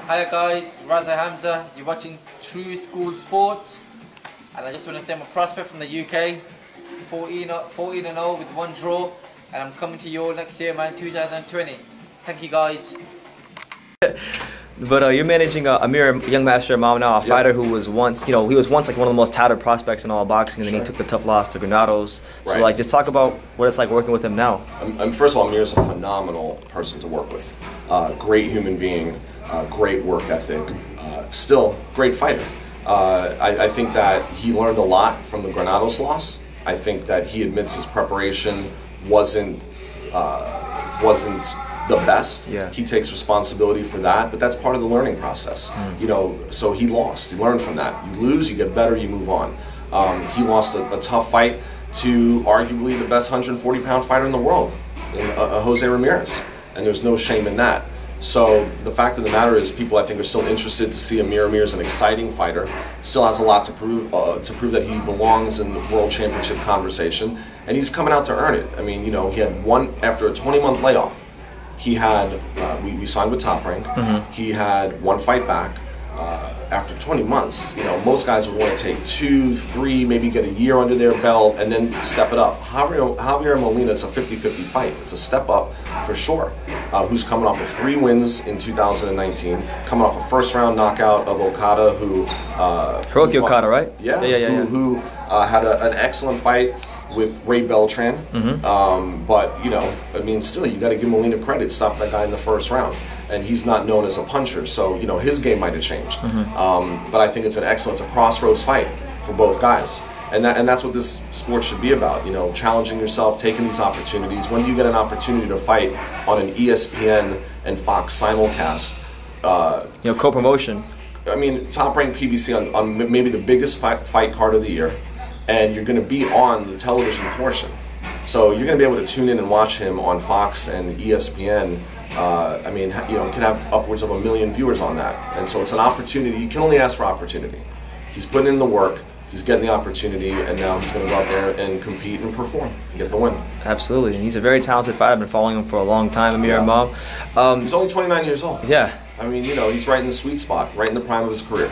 Hi guys, Raza Hamza. You're watching True School Sports, and I just want to say I'm a prospect from the UK, 14 and 0 with 1 draw, and I'm coming to you all next year, man, 2020. Thank you guys. But you're managing Amir Young Master Imam now, a fighter who was once, he was once like one of the most touted prospects in all boxing, and then he took the tough loss to Granados. So like, just talk about what it's like working with him now. First of all, Amir's a phenomenal person to work with. Great human being, great work ethic, still great fighter. I think that he learned a lot from the Granados loss. I think that he admits his preparation wasn't the best. Yeah. He takes responsibility for that, but that's part of the learning process. You know, so he lost. He learned from that. You lose, you get better, you move on. He lost a tough fight to arguably the best 140-pound fighter in the world, Jose Ramirez, and there's no shame in that. So the fact of the matter is, people I think are still interested to see Amir. Amir is an exciting fighter, still has a lot to prove that he belongs in the World Championship conversation, and he's coming out to earn it. I mean, you know, he had after a 20-month layoff. He had, we signed with Top Rank. He had 1 fight back after 20 months. You know, most guys would want to take 2, 3, maybe get a year under their belt and then step it up. Javier Molina is a 50-50 fight. It's a step up for sure. Who's coming off of 3 wins in 2019, coming off a first-round knockout of Okada, who Hiroki Okada, right? Yeah, who had an excellent fight with Ray Beltran, but you know, I mean, still, you got to give Molina credit. Stopped that guy in the first round, and he's not known as a puncher, so you know his game might have changed. But I think it's an excellent, it's a crossroads fight for both guys, and that's what this sport should be about. You know, challenging yourself, taking these opportunities. When you get an opportunity to fight on an ESPN and Fox simulcast, you know, co-promotion. I mean, Top Rank PBC on maybe the biggest fight card of the year. And you're going to be on the television portion. So you're going to be able to tune in and watch him on Fox and ESPN. I mean, you know, can have upwards of 1 million viewers on that. And so it's an opportunity. You can only ask for opportunity. He's putting in the work. He's getting the opportunity, and now he's going to go out there and compete and perform and get the win. Absolutely. And he's a very talented fighter. I've been following him for a long time, Amir Imam. He's only 29 years old. Yeah. I mean, you know, he's right in the sweet spot, right in the prime of his career.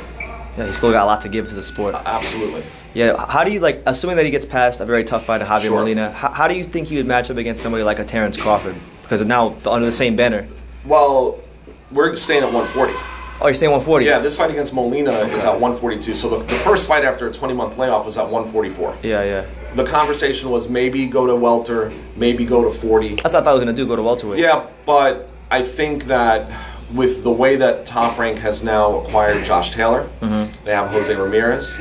Yeah, he's still got a lot to give to the sport. Absolutely. Yeah, how do you, like, assuming that he gets past a very tough fighter, Javier Molina, how do you think he would match up against somebody like a Terence Crawford? Because now under the same banner. Well, we're staying at 140. Oh, you're staying 140? Yeah, this fight against Molina is at 142. So the first fight after a 20-month layoff was at 144. Yeah. The conversation was maybe go to welter, maybe go to 40. That's what I thought I was going to do, go to welterweight. Yeah, but I think that with the way that Top Rank has now acquired Josh Taylor, they have Jose Ramirez,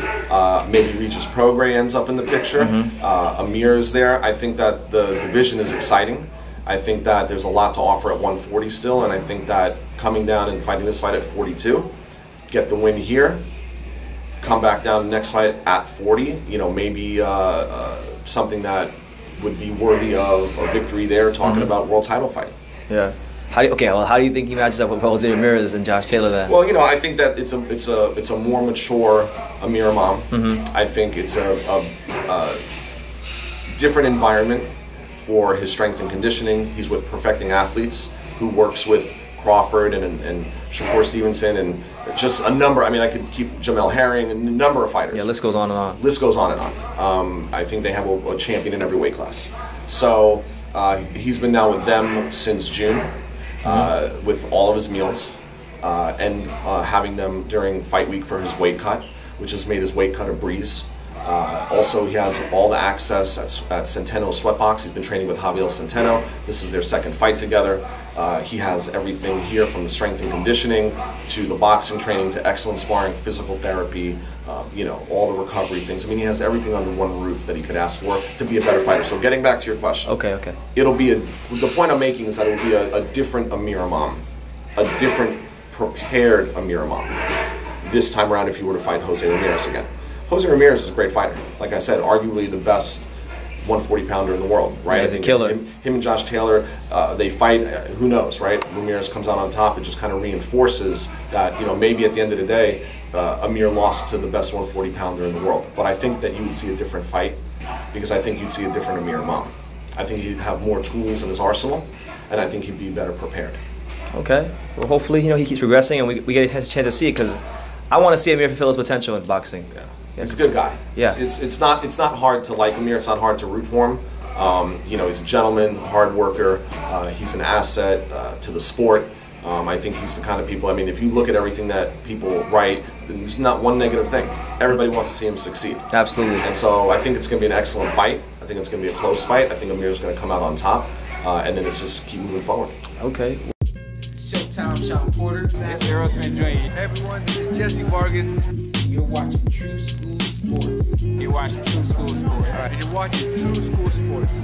maybe Regis Prograis ends up in the picture, Amir is there. I think that the division is exciting. I think that there's a lot to offer at 140 still, and I think that coming down and fighting this fight at 42, get the win here, come back down the next fight at 40, you know, maybe something that would be worthy of a victory there, talking about world title fight. Yeah. How do you think he matches up with Jose Ramirez and Josh Taylor then? Well, you know, I think that it's a more mature Amir Imam. I think it's a different environment for his strength and conditioning. He's with Perfecting Athletes, who works with Crawford and Shakur Stevenson and just a number. I mean, I could keep Jamel Herring and a number of fighters. Yeah, list goes on and on. List goes on and on. I think they have a champion in every weight class. So he's been now with them since June. With all of his meals and having them during fight week for his weight cut, which has made his weight cut a breeze. Also, he has all the access at Centeno Sweatbox. He's been training with Javier Centeno. This is their second fight together. He has everything here, from the strength and conditioning to the boxing training to excellent sparring, physical therapy, you know, all the recovery things. I mean, he has everything under one roof that he could ask for to be a better fighter. So getting back to your question. Okay. It'll be the point I'm making is that it'll be a different Amir Imam, a different prepared Amir Imam this time around if he were to fight Jose Ramirez again. Jose Ramirez is a great fighter. Like I said, arguably the best 140-pounder in the world, right? Yeah, I think a killer. Him and Josh Taylor, they fight. Who knows, right? Ramirez comes out on top. It just kind of reinforces that, you know, maybe at the end of the day, Amir lost to the best 140-pounder in the world. But I think that you would see a different fight because I think you'd see a different Amir Imam. I think he'd have more tools in his arsenal, and I think he'd be better prepared. Okay. Well, hopefully, he keeps progressing and we get a chance to see it, because I want to see Amir fulfill his potential in boxing. Yeah. He's a good guy. Yeah. It's not hard to like Amir. It's not hard to root for him. He's a gentleman, hard worker. He's an asset to the sport. I think he's the kind of people, if you look at everything that people write, there's not one negative thing. Everybody wants to see him succeed. Absolutely. And so I think it's going to be an excellent fight. I think it's going to be a close fight. I think Amir's going to come out on top. And then it's just keep moving forward. Okay. Showtime, Sean Porter. It's Aerosmith Dre. Hey everyone, this is Jesse Vargas. You're watching True School Sports. You're watching True School Sports. And you're watching True School Sports.